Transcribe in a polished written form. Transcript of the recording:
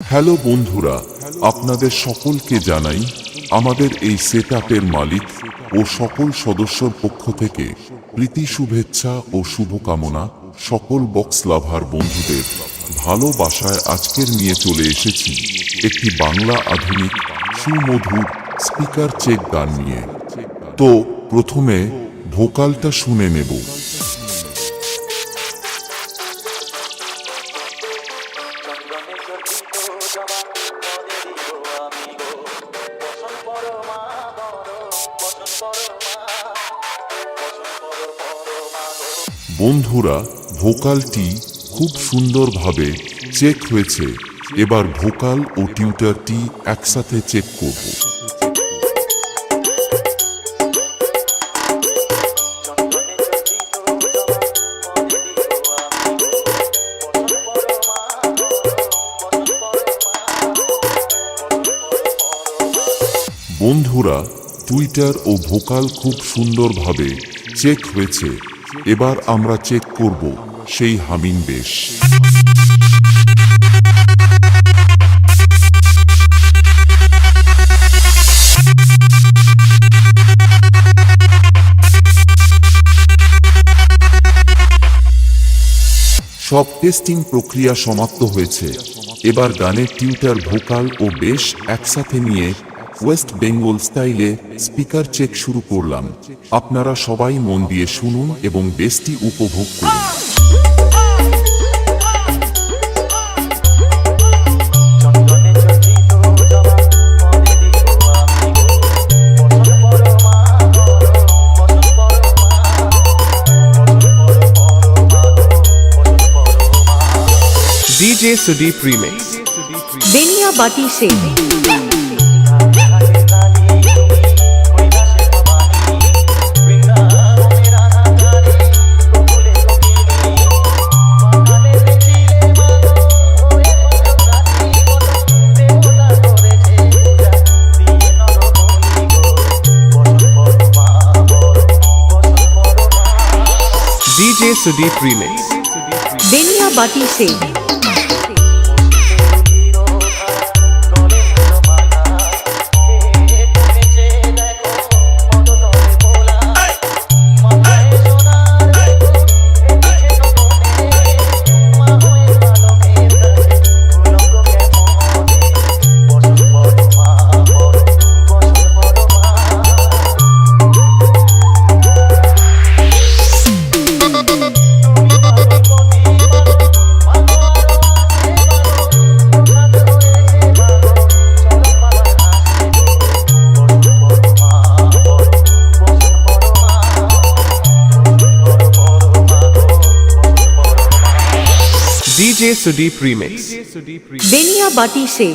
Hello বন্ধুরা, আপনাদের সকলকে জানাই আমাদের এই সেটআপের মালিক ও সকল সদস্যর পক্ষ থেকে প্রীতি শুভেচ্ছা ও শুভকামনা। সকল বক্স লাভার বন্ধুদের ভালোবাসায় আজকের নিয়ে চলে এসেছি একটি বাংলা আধুনিক সুমধুর স্পিকার চেক গান নিয়ে। তো প্রথমে ভোকালটা শুনে নেব। বন্ধুরা, ভোকালটি খুব সুন্দরভাবে চেক হয়েছে। এবার ভোকাল ও টিউটারটি একসাথে চেক করব। বন্ধুরা, টুইটার ও ভোকাল খুব সুন্দরভাবে চেক হয়েছে। এবার আমরা চেক করব সেই হামিং বেস। সব টেস্টিং প্রক্রিয়া সমাপ্ত হয়েছে। এবার গানের টিউটার, ভোকাল ও বেস একসাথে নিয়ে ওয়েস্ট বেঙ্গল স্টাইলে স্পিকার চেক শুরু করলাম। আপনারা সবাই মন দিয়ে শুনুন এবং বেসটি উপভোগ করুন। DJ Sudeep Remix बेनिया बाटी से DJ Sudeep Remix बेनिया बाटी से DJ Sudeep Remix बेनिया बाटी से